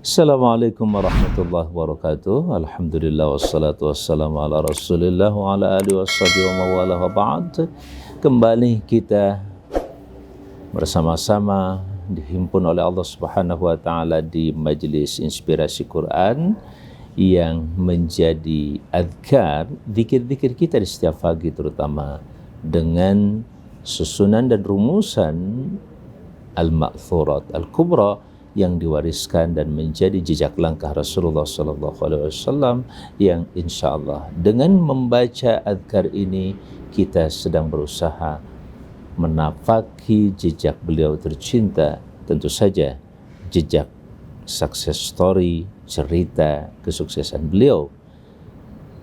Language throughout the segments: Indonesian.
Assalamualaikum warahmatullahi wabarakatuh. Alhamdulillah wassalatu wassalamu ala Rasulillah wa ala alihi washabihi wa mawalah wa ba'd. Kembali kita bersama-sama dihimpun oleh Allah Subhanahu wa taala di Majelis Inspirasi Quran yang menjadi azkar, zikir-zikir kita di setiap pagi, terutama dengan susunan dan rumusan al-ma'thurat al-kubra yang diwariskan dan menjadi jejak langkah Rasulullah SAW, yang insya Allah dengan membaca azkar ini kita sedang berusaha menapaki jejak beliau tercinta, tentu saja jejak success story, cerita kesuksesan beliau.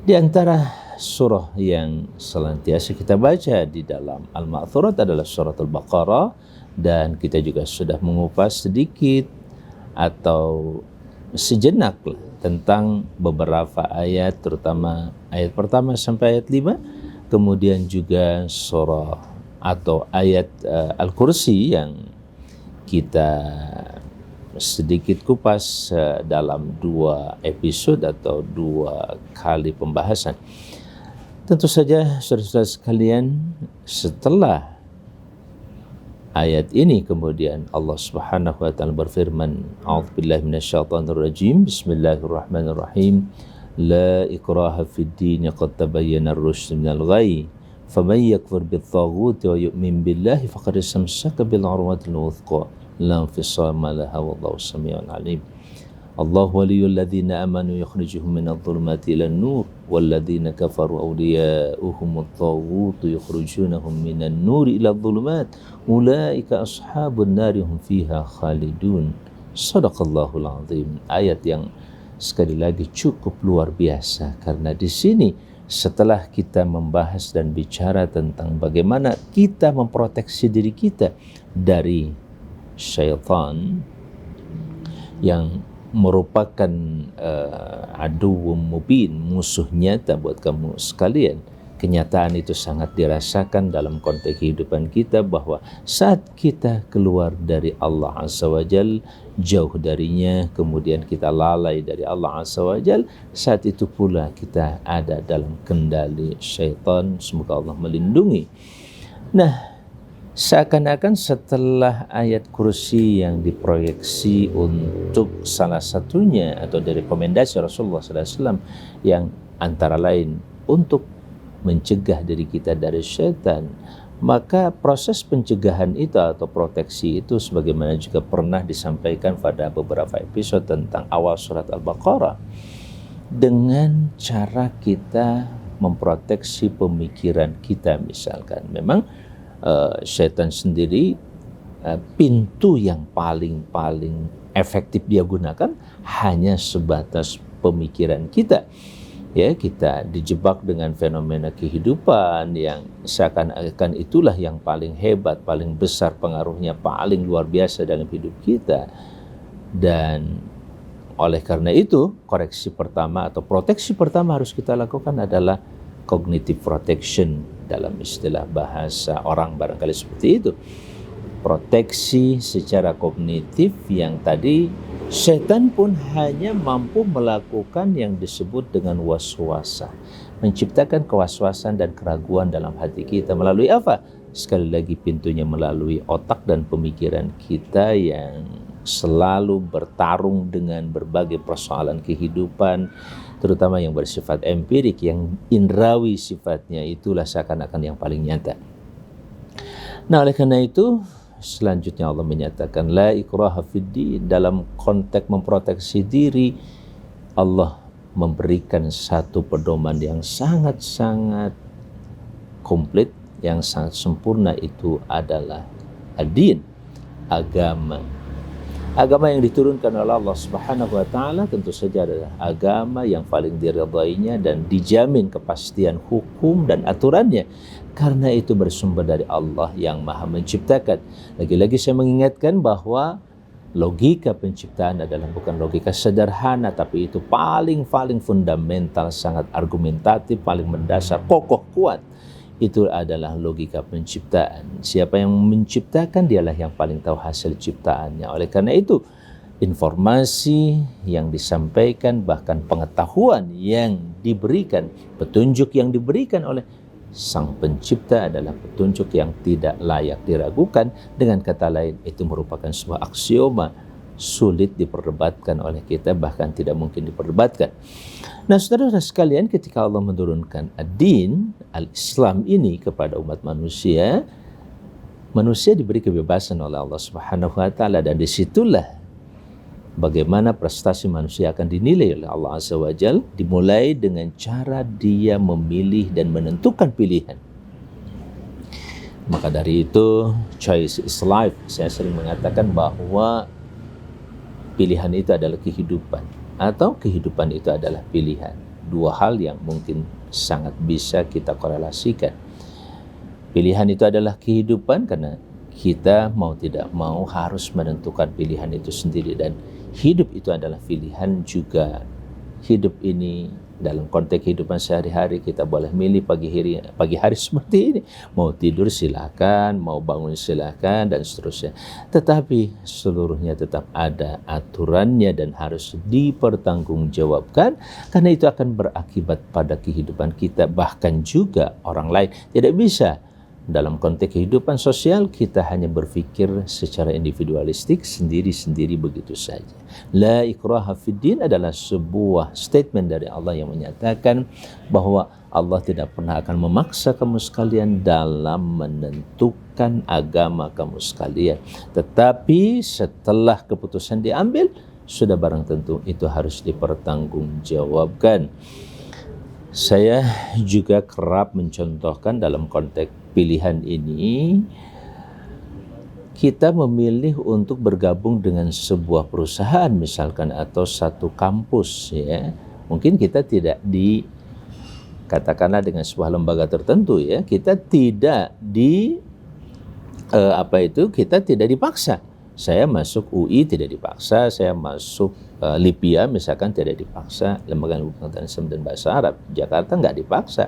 Di antara surah yang senantiasa kita baca di dalam Al-Ma'thurat adalah surat Al-Baqarah, dan kita juga sudah mengupas sedikit atau sejenak tentang beberapa ayat, terutama ayat pertama sampai ayat 5, kemudian juga surah atau ayat Al-Kursi yang kita sedikit kupas dalam 2 episode atau 2 kali pembahasan. Tentu saja saudara-saudara sekalian, setelah ayat ini kemudian Allah Subhanahu wa taala berfirman, a'udzubillahi minasyaitonirrajim, bismillahirrahmanirrahim, la ikraha fid din qad tabayyana ar-rusydu minal ghayy faman yakfur bit-taghuti wa yu'min billahi faqad istamsaka bil 'urwatil wuthqa la infisama laha wallahu samii'un 'alim. Allahu waliyyul ladzina amanu yukhrijuhum minadh dhulumati ilan nur wal ladzina kafaru awliya'uhumut taghutu yukhrijunahum minan nuri ilal dhulumat ulaika ashabun nari hum fiha khalidun. Shadaqallahul azim. Ayat yang sekali lagi cukup luar biasa, karena di sini setelah kita membahas dan bicara tentang bagaimana kita memproteksi diri kita dari syaitan yang merupakan aduwwum mubin, musuh nyata buat kamu sekalian. Kenyataan itu sangat dirasakan dalam konteks kehidupan kita, bahwa saat kita keluar dari Allah Azza wa Jal, jauh darinya, kemudian kita lalai dari Allah Azza wa Jal, saat itu pula kita ada dalam kendali syaitan. Semoga Allah melindungi. Nah, seakan-akan setelah ayat kursi yang diproyeksi untuk salah satunya atau direkomendasi Rasulullah SAW yang antara lain untuk mencegah diri kita dari syaitan, maka proses pencegahan itu atau proteksi itu sebagaimana juga pernah disampaikan pada beberapa episode tentang awal surat Al-Baqarah, dengan cara kita memproteksi pemikiran kita. Misalkan memang syaitan sendiri pintu yang paling efektif dia gunakan hanya sebatas pemikiran kita. Ya, kita dijebak dengan fenomena kehidupan yang seakan-akan itulah yang paling hebat, paling besar pengaruhnya, paling luar biasa dalam hidup kita. Dan oleh karena itu, koreksi pertama atau proteksi pertama harus kita lakukan adalah cognitive protection, dalam istilah bahasa orang barangkali seperti itu. Proteksi secara kognitif yang tadi setan pun hanya mampu melakukan yang disebut dengan waswasa, menciptakan kewaswasan dan keraguan dalam hati kita melalui apa? Sekali lagi, pintunya melalui otak dan pemikiran kita yang selalu bertarung dengan berbagai persoalan kehidupan, terutama yang bersifat empirik, yang indrawi sifatnya, itulah seakan-akan yang paling nyata. Nah, oleh karena itu selanjutnya Allah menyatakan la ikraha fiddin. Dalam konteks memproteksi diri, Allah memberikan satu pedoman yang sangat-sangat komplit, yang sangat sempurna, itu adalah ad-din, agama. Agama yang diturunkan oleh Allah Subhanahu wa taala tentu saja adalah agama yang paling diridainya dan dijamin kepastian hukum dan aturannya, karena itu bersumber dari Allah yang Maha Menciptakan. Lagi-lagi saya mengingatkan bahwa logika penciptaan adalah bukan logika sederhana, tapi itu paling fundamental, sangat argumentatif, paling mendasar, kokoh, kuat. Itu adalah logika penciptaan. Siapa yang menciptakan, dialah yang paling tahu hasil ciptaannya. Oleh karena itu, informasi yang disampaikan, bahkan pengetahuan yang diberikan, petunjuk yang diberikan oleh Sang Pencipta adalah petunjuk yang tidak layak diragukan. Dengan kata lain, itu merupakan sebuah aksioma, sulit diperdebatkan oleh kita, bahkan tidak mungkin diperdebatkan. Nah, saudara sekalian, ketika Allah menurunkan ad-din, al-Islam ini kepada umat manusia, manusia diberi kebebasan oleh Allah Subhanahu wa taala, dan disitulah bagaimana prestasi manusia akan dinilai oleh Allah Azza wa Jalla, dimulai dengan cara dia memilih dan menentukan pilihan. Maka dari itu, choice is life. Saya sering mengatakan bahwa pilihan itu adalah kehidupan, atau kehidupan itu adalah pilihan. Dua hal yang mungkin sangat bisa kita korelasikan. Pilihan itu adalah kehidupan karena kita mau tidak mau harus menentukan pilihan itu sendiri, dan hidup itu adalah pilihan juga. Hidup ini dalam konteks kehidupan sehari-hari, kita boleh milih pagi hari seperti ini, mau tidur silakan, mau bangun silakan, dan seterusnya. Tetapi seluruhnya tetap ada aturannya dan harus dipertanggungjawabkan, karena itu akan berakibat pada kehidupan kita, bahkan juga orang lain. Tidak bisa dalam konteks kehidupan sosial kita hanya berpikir secara individualistik, sendiri-sendiri begitu saja. La ikraha fid din adalah sebuah statement dari Allah yang menyatakan bahwa Allah tidak pernah akan memaksa kamu sekalian dalam menentukan agama kamu sekalian. Tetapi setelah keputusan diambil, sudah barang tentu itu harus dipertanggungjawabkan. Saya juga kerap mencontohkan dalam konteks pilihan ini, kita memilih untuk bergabung dengan sebuah perusahaan misalkan, atau satu kampus, ya. Mungkin kita tidak katakanlah dengan sebuah lembaga tertentu, ya. Kita tidak kita tidak dipaksa. Saya masuk UI tidak dipaksa, saya masuk LIPIA misalkan tidak dipaksa, Lembaga Ilmu Pengetahuan Islam dan Bahasa Arab Jakarta nggak dipaksa.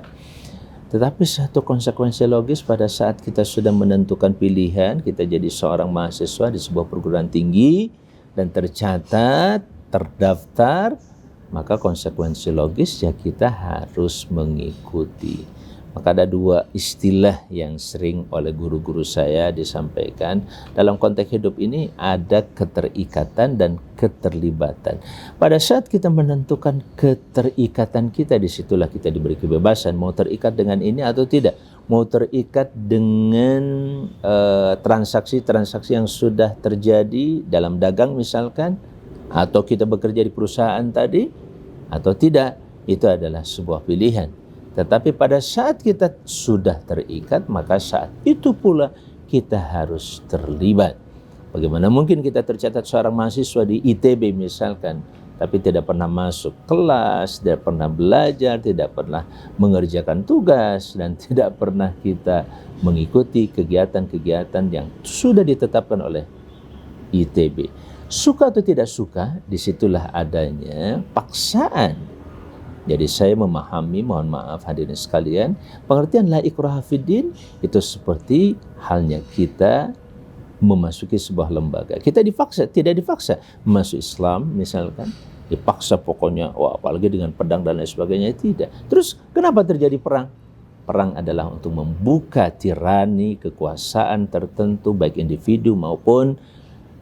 Tetapi satu konsekuensi logis pada saat kita sudah menentukan pilihan, kita jadi seorang mahasiswa di sebuah perguruan tinggi dan tercatat, terdaftar, maka konsekuensi logis ya kita harus mengikuti. Maka ada dua istilah yang sering oleh guru-guru saya disampaikan. Dalam konteks hidup ini ada keterikatan dan keterlibatan. Pada saat kita menentukan keterikatan kita, disitulah kita diberi kebebasan. Mau terikat dengan ini atau tidak. Mau terikat dengan transaksi-transaksi yang sudah terjadi dalam dagang misalkan, atau kita bekerja di perusahaan tadi, atau tidak. Itu adalah sebuah pilihan. Tetapi pada saat kita sudah terikat, maka saat itu pula kita harus terlibat. Bagaimana mungkin kita tercatat seorang mahasiswa di ITB misalkan, tapi tidak pernah masuk kelas, tidak pernah belajar, tidak pernah mengerjakan tugas, dan tidak pernah kita mengikuti kegiatan-kegiatan yang sudah ditetapkan oleh ITB. Suka atau tidak suka, disitulah adanya paksaan. Jadi saya memahami, mohon maaf hadirin sekalian, pengertian la ikraha fid din itu seperti halnya kita memasuki sebuah lembaga. Kita dipaksa, tidak dipaksa. Masuk Islam misalkan, dipaksa pokoknya, apalagi dengan pedang dan lain sebagainya, tidak. Terus kenapa terjadi perang? Perang adalah untuk membuka tirani kekuasaan tertentu, baik individu maupun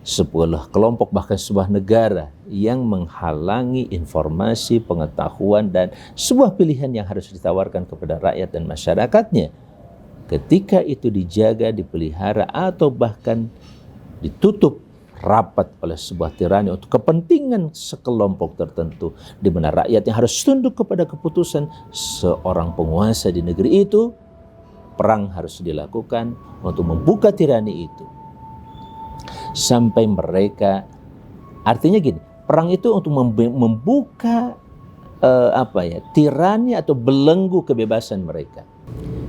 sebuah kelompok, bahkan sebuah negara yang menghalangi informasi, pengetahuan, dan sebuah pilihan yang harus ditawarkan kepada rakyat dan masyarakatnya. Ketika itu dijaga, dipelihara, atau bahkan ditutup rapat oleh sebuah tirani untuk kepentingan sekelompok tertentu, di mana rakyat yang harus tunduk kepada keputusan seorang penguasa di negeri itu, perang harus dilakukan untuk membuka tirani itu. Sampai mereka, artinya gini, perang itu untuk membuka tirani atau belenggu kebebasan mereka.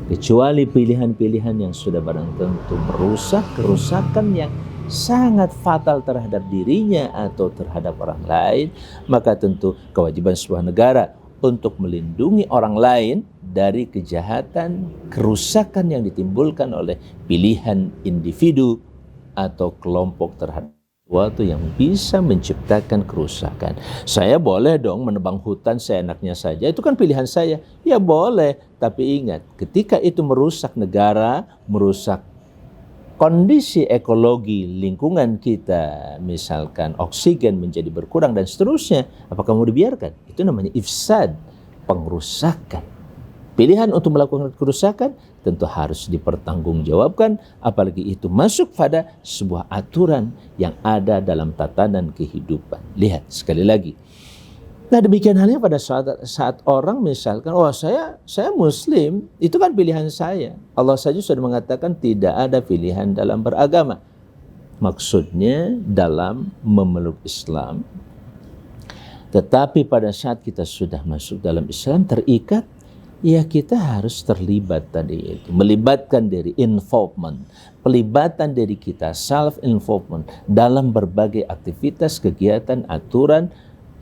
Kecuali pilihan-pilihan yang sudah barang tentu merusak, kerusakan yang sangat fatal terhadap dirinya atau terhadap orang lain, maka tentu kewajiban sebuah negara untuk melindungi orang lain dari kejahatan, kerusakan yang ditimbulkan oleh pilihan individu atau kelompok terhadap sesuatu yang bisa menciptakan kerusakan. Saya boleh dong menebang hutan seenaknya saja, itu kan pilihan saya. Ya boleh, tapi ingat, ketika itu merusak negara, merusak kondisi ekologi lingkungan kita, misalkan oksigen menjadi berkurang dan seterusnya, apakah mau dibiarkan? Itu namanya ifsad, pengrusakan. Pilihan untuk melakukan kerusakan tentu harus dipertanggungjawabkan, apalagi itu masuk pada sebuah aturan yang ada dalam tatanan kehidupan. Lihat sekali lagi. Nah, demikian halnya pada saat orang misalkan, saya Muslim, itu kan pilihan saya. Allah saja sudah mengatakan tidak ada pilihan dalam beragama. Maksudnya dalam memeluk Islam. Tetapi pada saat kita sudah masuk dalam Islam, terikat, ya kita harus terlibat tadi itu. Melibatkan diri, involvement. Pelibatan diri kita, self-involvement dalam berbagai aktivitas, kegiatan, aturan,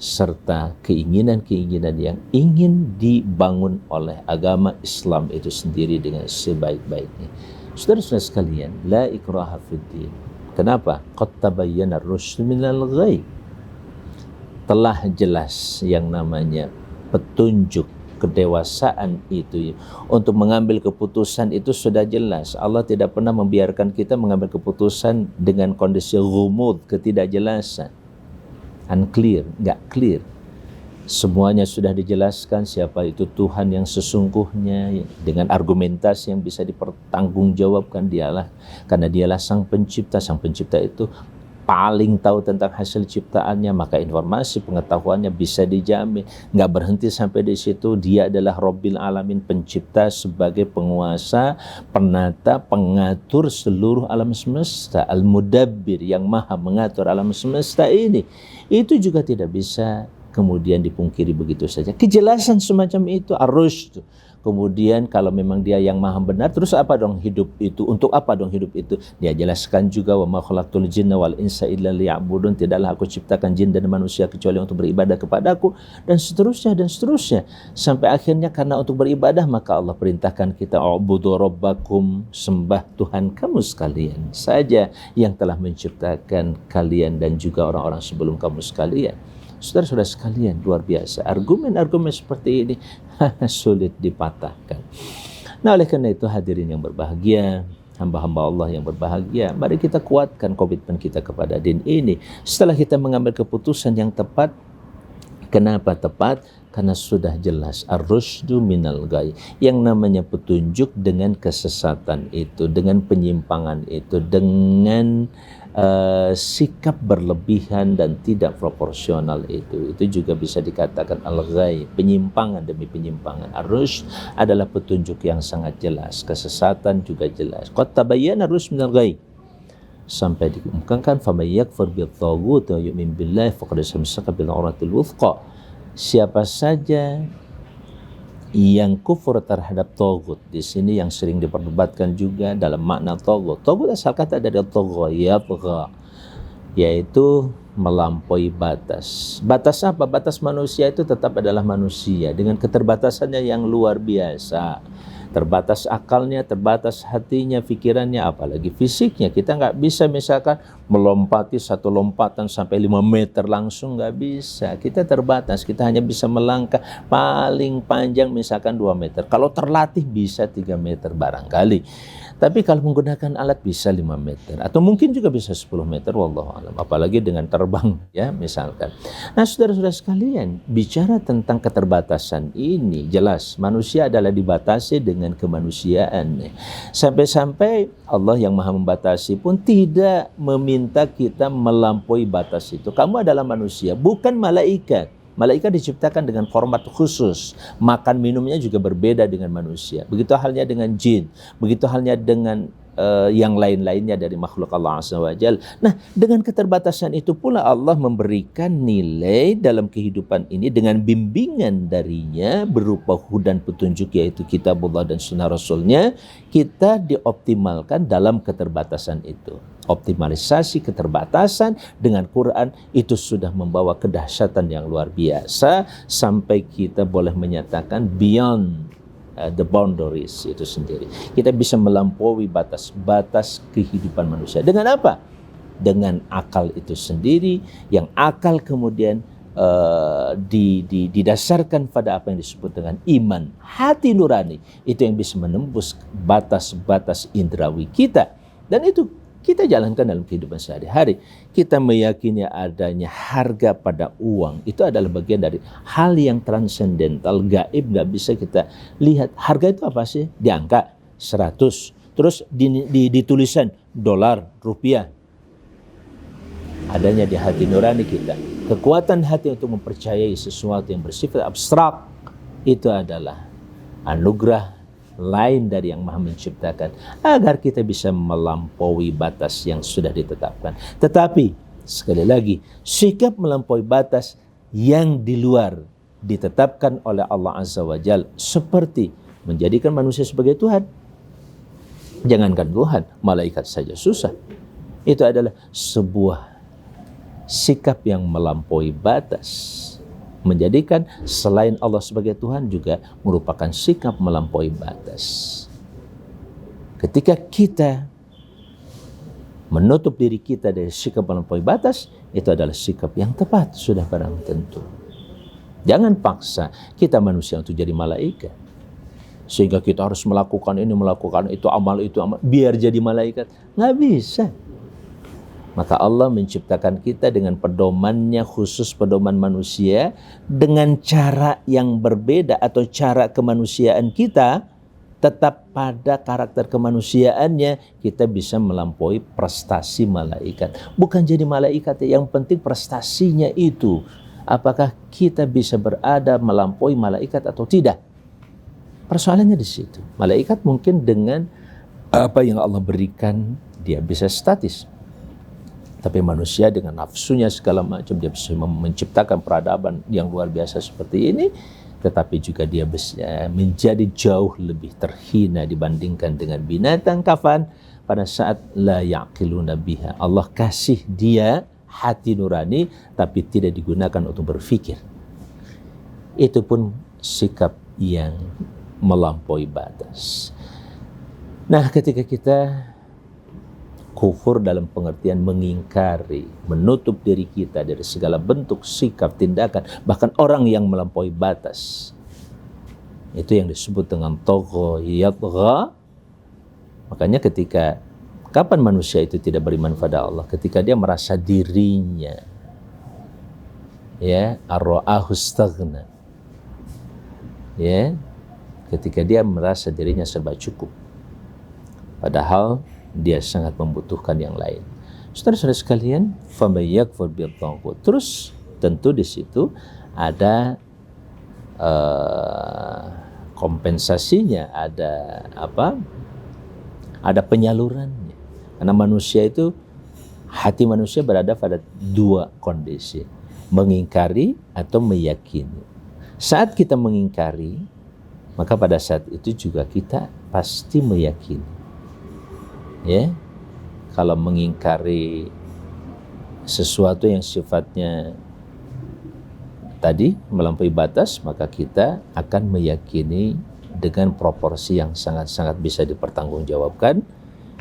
serta keinginan-keinginan yang ingin dibangun oleh agama Islam itu sendiri dengan sebaik-baiknya. Saudara-saudara sekalian, la ikraha fiddin. Kenapa? Qad tabayyana ar-rusydu minal ghayy. Telah jelas yang namanya petunjuk, kedewasaan itu untuk mengambil keputusan itu sudah jelas. Allah tidak pernah membiarkan kita mengambil keputusan dengan kondisi ghumud, ketidakjelasan, unclear, nggak clear. Semuanya sudah dijelaskan siapa itu Tuhan yang sesungguhnya dengan argumentasi yang bisa dipertanggungjawabkan. Karena dialah sang pencipta. Sang pencipta itu paling tahu tentang hasil ciptaannya, maka informasi pengetahuannya bisa dijamin. Nggak berhenti sampai di situ. Dia adalah Rabbil Alamin, pencipta sebagai penguasa, penata, pengatur seluruh alam semesta, Al-Mudabbir, yang maha mengatur alam semesta ini. Itu juga tidak bisa kemudian dipungkiri begitu saja. Kejelasan semacam itu, ar-rusyd. Kemudian kalau memang dia yang maha benar, terus apa dong hidup itu? Untuk apa dong hidup itu? Dia jelaskan juga, wa ma khalaqtul jinna wal insa illa liya'budun. Tidaklah aku ciptakan jin dan manusia kecuali untuk beribadah kepadaku, dan seterusnya dan seterusnya. Sampai akhirnya karena untuk beribadah maka Allah perintahkan kita, ubudu rabbakum, sembah Tuhan kamu sekalian saja yang telah menciptakan kalian dan juga orang-orang sebelum kamu sekalian. Saudara-saudara sekalian, luar biasa. Argumen-argumen seperti ini sulit dipatahkan. Nah, oleh karena itu hadirin yang berbahagia, hamba-hamba Allah yang berbahagia, mari kita kuatkan komitmen kita kepada din ini. Setelah kita mengambil keputusan yang tepat. Kenapa tepat? Karena sudah jelas ar-rusydu minal ghayy. Yang namanya petunjuk dengan kesesatan itu, dengan penyimpangan itu, dengan sikap berlebihan dan tidak proporsional itu juga bisa dikatakan al-ghayy, penyimpangan demi penyimpangan. Ar-rusyd adalah petunjuk yang sangat jelas, kesesatan juga jelas. Qad tabayyana ar-rusydu minal ghayy. Sampai dikemukakan faman yakfur bit-taghut wa yu'min billahi faqad istamsaka bil urwatil wuthqa. Siapa saja yang kufur terhadap taghut, di sini yang sering diperdebatkan juga dalam makna taghut. Taghut asal kata dari tagha, yaitu melampaui batas. Batas apa? Batas manusia itu tetap adalah manusia dengan keterbatasannya yang luar biasa. Terbatas akalnya, terbatas hatinya, pikirannya, apalagi fisiknya. Kita nggak bisa misalkan melompati satu lompatan sampai 5 meter langsung, nggak bisa. Kita terbatas, kita hanya bisa melangkah paling panjang misalkan 2 meter. Kalau terlatih bisa 3 meter barangkali. Tapi kalau menggunakan alat bisa 5 meter. Atau mungkin juga bisa 10 meter, wallahu alam. Apalagi dengan terbang, ya misalkan. Nah, saudara-saudara sekalian, bicara tentang keterbatasan ini, jelas manusia adalah dibatasi dengan kemanusiaan. Sampai-sampai Allah yang maha membatasi pun tidak meminta kita melampaui batas itu. Kamu adalah manusia, bukan malaikat. Malaikat diciptakan dengan format khusus. Makan minumnya juga berbeda dengan manusia. Begitu halnya dengan jin. Begitu halnya dengan yang lain-lainnya dari makhluk Allah Azza wa Jalla. Nah, dengan keterbatasan itu pula Allah memberikan nilai dalam kehidupan ini dengan bimbingan darinya berupa hudan petunjuk, yaitu kitabullah dan sunnah Rasulnya. Kita dioptimalkan dalam keterbatasan itu. Optimalisasi keterbatasan dengan Quran itu sudah membawa kedahsyatan yang luar biasa sampai kita boleh menyatakan beyond the boundaries itu sendiri. Kita bisa melampaui batas-batas kehidupan manusia. Dengan apa? dengan akal itu sendiri, yang akal kemudian didasarkan pada apa yang disebut dengan iman, hati nurani, itu yang bisa menembus batas-batas indrawi kita. Dan itu kita jalankan dalam kehidupan sehari-hari. Kita meyakini adanya harga pada uang, itu adalah bagian dari hal yang transendental, gaib, nggak bisa kita lihat. Harga itu apa sih? Di angka 100, terus di tulisan dolar, rupiah. Adanya di hati nurani kita. Kekuatan hati untuk mempercayai sesuatu yang bersifat abstrak, itu adalah anugerah lain dari yang Maha Menciptakan, agar kita bisa melampaui batas yang sudah ditetapkan. Tetapi sekali lagi, sikap melampaui batas yang di luar ditetapkan oleh Allah Azza wa Jalla, seperti menjadikan manusia sebagai Tuhan. Jangankan Tuhan, malaikat saja susah. Itu adalah sebuah sikap yang melampaui batas. Menjadikan selain Allah sebagai Tuhan juga merupakan sikap melampaui batas. Ketika kita menutup diri kita dari sikap melampaui batas, itu adalah sikap yang tepat, sudah barang tentu. Jangan paksa kita manusia untuk jadi malaikat, sehingga kita harus melakukan ini, melakukan itu, amal biar jadi malaikat. Nggak bisa. Maka Allah menciptakan kita dengan pedomannya khusus, pedoman manusia, dengan cara yang berbeda atau cara kemanusiaan kita, tetap pada karakter kemanusiaannya, kita bisa melampaui prestasi malaikat. Bukan jadi malaikat, yang penting prestasinya itu. Apakah kita bisa berada melampaui malaikat atau tidak? Persoalannya di situ. Malaikat mungkin dengan apa yang Allah berikan, dia bisa statis. Tapi manusia dengan nafsunya segala macam, dia bisa menciptakan peradaban yang luar biasa seperti ini, tetapi juga dia bisa menjadi jauh lebih terhina dibandingkan dengan binatang kafan pada saat la yaqiluna biha. Allah kasih dia hati nurani, tapi tidak digunakan untuk berpikir. Itu pun sikap yang melampaui batas. Nah, ketika kita kufur dalam pengertian mengingkari, menutup diri kita dari segala bentuk sikap, tindakan, bahkan orang yang melampaui batas, itu yang disebut dengan tagha yatgha. Makanya kapan manusia itu tidak beriman pada Allah? Ketika dia merasa dirinya ar-ra'ahu istaghna, ketika dia merasa dirinya serba cukup, padahal dia sangat membutuhkan yang lain. Saudara-saudara sekalian, faman yakfur bil-taghut. Terus tentu di situ ada kompensasinya, ada penyalurannya. Karena manusia itu, hati manusia berada pada dua kondisi, mengingkari atau meyakini. Saat kita mengingkari, maka pada saat itu juga kita pasti meyakini. Kalau mengingkari sesuatu yang sifatnya tadi melampaui batas, maka kita akan meyakini dengan proporsi yang sangat-sangat bisa dipertanggungjawabkan,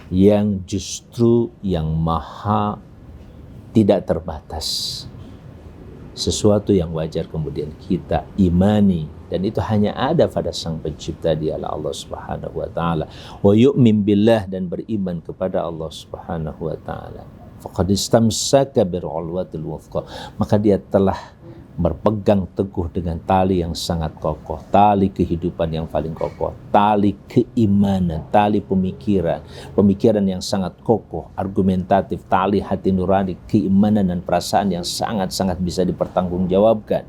yang justru yang maha tidak terbatas. Sesuatu yang wajar kemudian kita imani, dan itu hanya ada pada Sang Pencipta, dialah Allah Subhanahu wa taala. Wa yu'min billah, dan beriman kepada Allah Subhanahu wa taala. Faqad istamsaka bir'ulwatil wuthqa, maka dia telah berpegang teguh dengan tali yang sangat kokoh, tali kehidupan yang paling kokoh, tali keimanan, tali pemikiran yang sangat kokoh, argumentatif, tali hati nurani, keimanan dan perasaan yang sangat-sangat bisa dipertanggungjawabkan.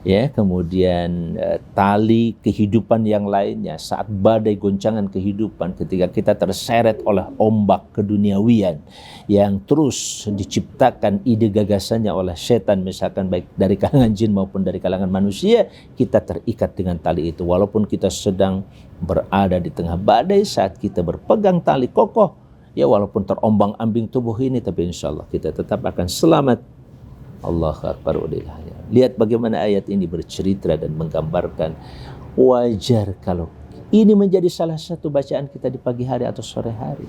Kemudian tali kehidupan yang lainnya saat badai goncangan kehidupan, ketika kita terseret oleh ombak keduniawian yang terus diciptakan ide gagasannya oleh setan, misalkan baik dari kalangan jin maupun dari kalangan manusia, kita terikat dengan tali itu. Walaupun kita sedang berada di tengah badai, saat kita berpegang tali kokoh, walaupun terombang-ambing tubuh ini, tapi insya Allah kita tetap akan selamat. Allahu Akbar. Lihat bagaimana ayat ini bercerita dan menggambarkan, wajar kalau ini menjadi salah satu bacaan kita di pagi hari atau sore hari.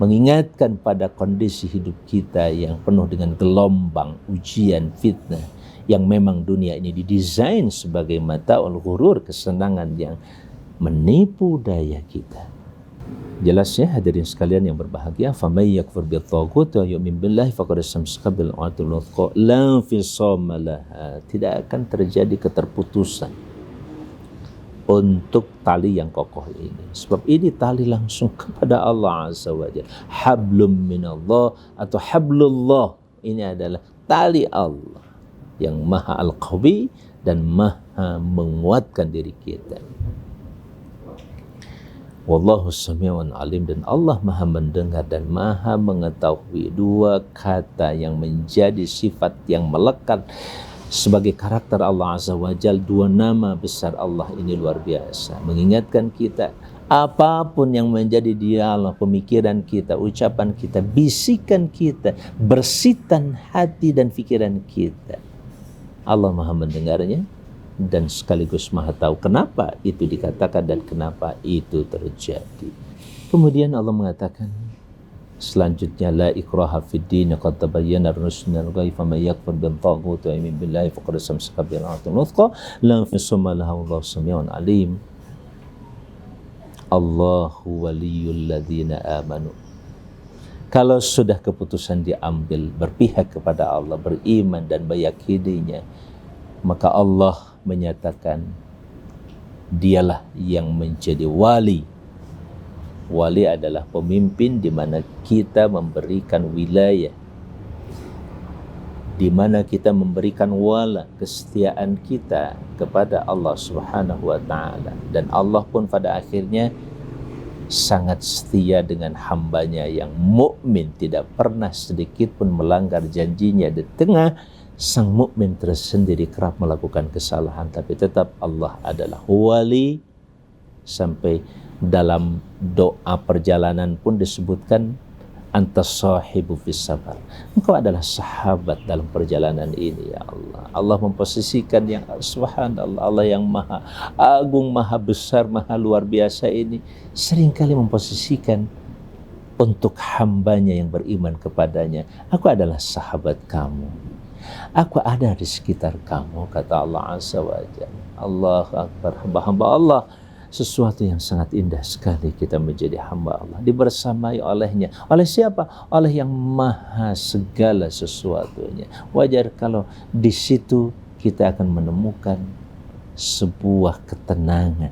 mengingatkan pada kondisi hidup kita yang penuh dengan gelombang, ujian, fitnah, yang memang dunia ini didesain sebagai mata'ul ghurur, kesenangan yang menipu daya kita. Jelas ya hadirin sekalian yang berbahagia, faman yakfur bit-taghut wa yu'min billahi faqad istamsaka bil 'urwatil wuthqa la infisama laha. Tidak akan terjadi keterputusan untuk tali yang kokoh ini. Sebab ini tali langsung kepada Allah Azza wa Jalla. Hablum minallah atau hablullah. Ini adalah tali Allah yang maha al-qawi dan maha menguatkan diri kita. Wallahu sami'un alim, dan Allah maha mendengar dan maha mengetahui. Dua kata yang menjadi sifat yang melekat sebagai karakter Allah Azza wa Jal. Dua nama besar Allah ini luar biasa, mengingatkan kita apapun yang menjadi dialog pemikiran kita, ucapan kita, bisikan kita, bersitan hati dan pikiran kita, Allah maha mendengarnya dan sekaligus maha tahu kenapa itu dikatakan dan kenapa itu terjadi. Kemudian Allah mengatakan selanjutnya, la ikraha fid din qad tabayyana ar-rusydu minal ghayy faman yakfur bit-taghut wa yu'min billahi faqad istamsaka bil 'urwatil wuthqa la infisama laha wallahu sami'un alim. Allahu waliyul ladzina amanu. Kalau sudah keputusan diambil berpihak kepada Allah, beriman dan meyakininya, maka Allah menyatakan dialah yang menjadi wali. Wali adalah pemimpin di mana kita memberikan wilayah, di mana kita memberikan wala, kesetiaan kita kepada Allah Subhanahu wa taala, dan Allah pun pada akhirnya sangat setia dengan hambanya yang mukmin, tidak pernah sedikit pun melanggar janjinya. Di tengah sang mukmin tersendiri kerap melakukan kesalahan, tapi tetap Allah adalah wali. Sampai dalam doa perjalanan pun disebutkan anta sahibu fis safar, engkau adalah sahabat dalam perjalanan ini ya Allah. Allah memposisikan yang subhanallah, Allah yang maha agung, maha besar, maha luar biasa ini seringkali memposisikan untuk hambanya yang beriman kepadanya, aku adalah sahabat kamu, aku ada di sekitar kamu, kata Allah Azza wa Jalla. Allahu Akbar, hamba-hamba Allah. Sesuatu yang sangat indah sekali kita menjadi hamba Allah, dibersamai olehnya. Oleh siapa? Oleh yang maha segala sesuatunya. Wajar kalau di situ kita akan menemukan sebuah ketenangan.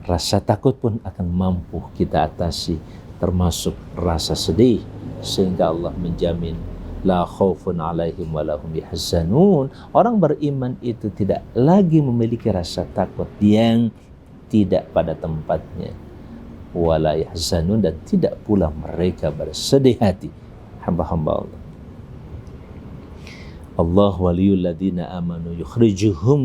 Rasa takut pun akan mampu kita atasi, termasuk rasa sedih, sehingga Allah menjamin la khaufun alaihim wa lahum yahzanun. Orang beriman itu tidak lagi memiliki rasa takut yang tidak pada tempatnya, wala yahzanun, dan tidak pula mereka bersedih hati. Hamba-hamba Allah. Allah waliyul ladzina amanu yukhrijuhum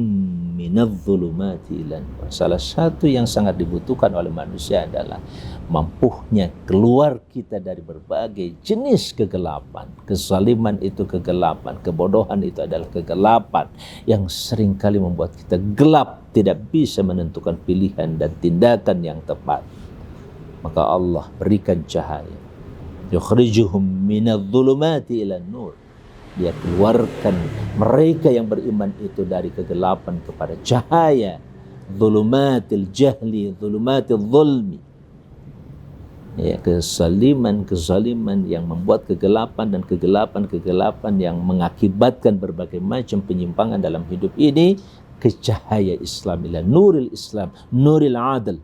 minadh-dhulumati ilan nur. Salah satu yang sangat dibutuhkan oleh manusia adalah mampunya keluar kita dari berbagai jenis kegelapan. Kezaliman itu kegelapan, kebodohan itu adalah kegelapan yang seringkali membuat kita gelap, tidak bisa menentukan pilihan dan tindakan yang tepat. Maka Allah berikan cahaya. Yukhrijuhum minadh-dhulumati ilan nur. Dia keluarkan mereka yang beriman itu dari kegelapan kepada cahaya. Dhulumatil jahli, dhulumatil zulmi. Ya, kezaliman yang membuat kegelapan, dan kegelapan yang mengakibatkan berbagai macam penyimpangan dalam hidup ini, ke cahaya Islam, ila nuril Islam, nuril adl,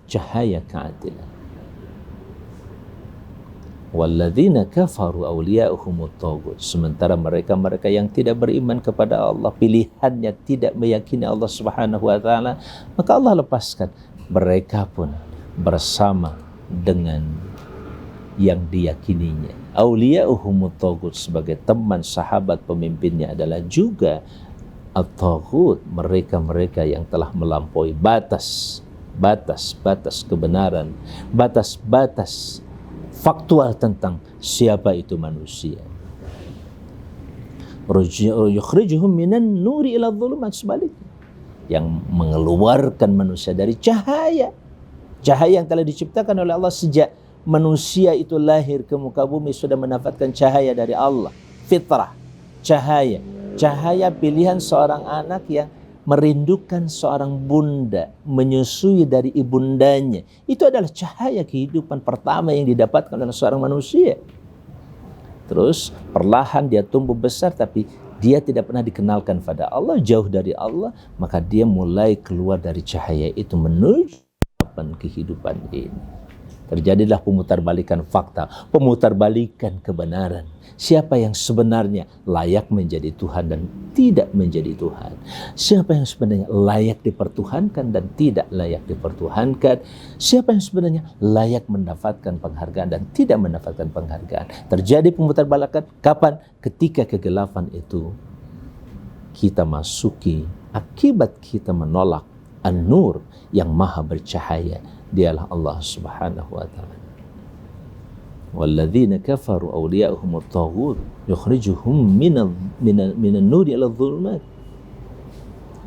cahaya keadilan. Walladzina kafaru awliya'uhumut taghut. Sementara mereka yang tidak beriman kepada Allah, pilihannya tidak meyakini Allah Subhanahu wa taala, maka Allah lepaskan mereka pun bersama dengan yang diyakininya. Awliya'uhumut taghut sebagai teman, sahabat, pemimpinnya adalah juga at-taghut, mereka yang telah melampaui batas kebenaran, batas faktual tentang siapa itu manusia. Yukhrijuhum minan nuri ila dhulumat, sebaliknya, yang mengeluarkan manusia dari cahaya yang telah diciptakan oleh Allah sejak manusia itu lahir ke muka bumi sudah mendapatkan cahaya dari Allah, fitrah, cahaya. Cahaya pilihan seorang anak yang merindukan seorang bunda, menyusui dari ibundanya. Itu adalah cahaya kehidupan pertama yang didapatkan oleh seorang manusia. Terus perlahan dia tumbuh besar, tapi dia tidak pernah dikenalkan pada Allah, jauh dari Allah. Maka dia mulai keluar dari cahaya itu menuju kehidupan ini. Terjadilah pemutarbalikan fakta, pemutarbalikan kebenaran. Siapa yang sebenarnya layak menjadi Tuhan dan tidak menjadi Tuhan. Siapa yang sebenarnya layak dipertuhankan dan tidak layak dipertuhankan. Siapa yang sebenarnya layak mendapatkan penghargaan dan tidak mendapatkan penghargaan. Terjadi pemutarbalikan kapan? Ketika kegelapan itu kita masuki akibat kita menolak An-Nur yang maha bercahaya. Dialah Allah Subhanahu wa ta'ala. Walladzina kafaru awliya'uhum at-taghut yukhrijuhum minan nuri ila dhulumat.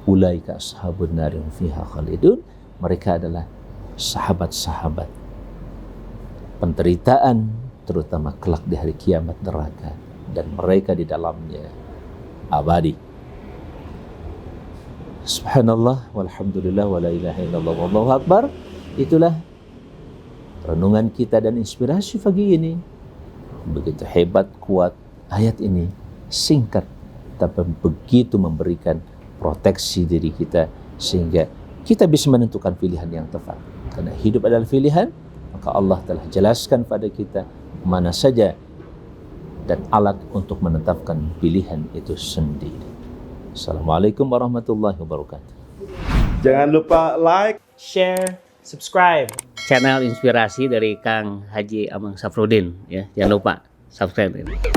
Ulaika ashabun nar hum fiha khalidun. Mereka adalah sahabat-sahabat penderitaan, terutama kelak di hari kiamat neraka, dan mereka di dalamnya abadi. Subhanallah walhamdulillah wa la ilaha illallah wallahu akbar. Itulah renungan kita dan inspirasi pagi ini. Begitu hebat, kuat ayat ini, singkat tapi begitu memberikan proteksi diri kita sehingga kita bisa menentukan pilihan yang tepat. Karena hidup adalah pilihan, maka Allah telah jelaskan pada kita mana saja dan alat untuk menetapkan pilihan itu sendiri. Assalamualaikum warahmatullahi wabarakatuh. Jangan lupa like, share, subscribe channel inspirasi dari Kang Haji Amang Safruddin ya. Jangan lupa subscribe ini.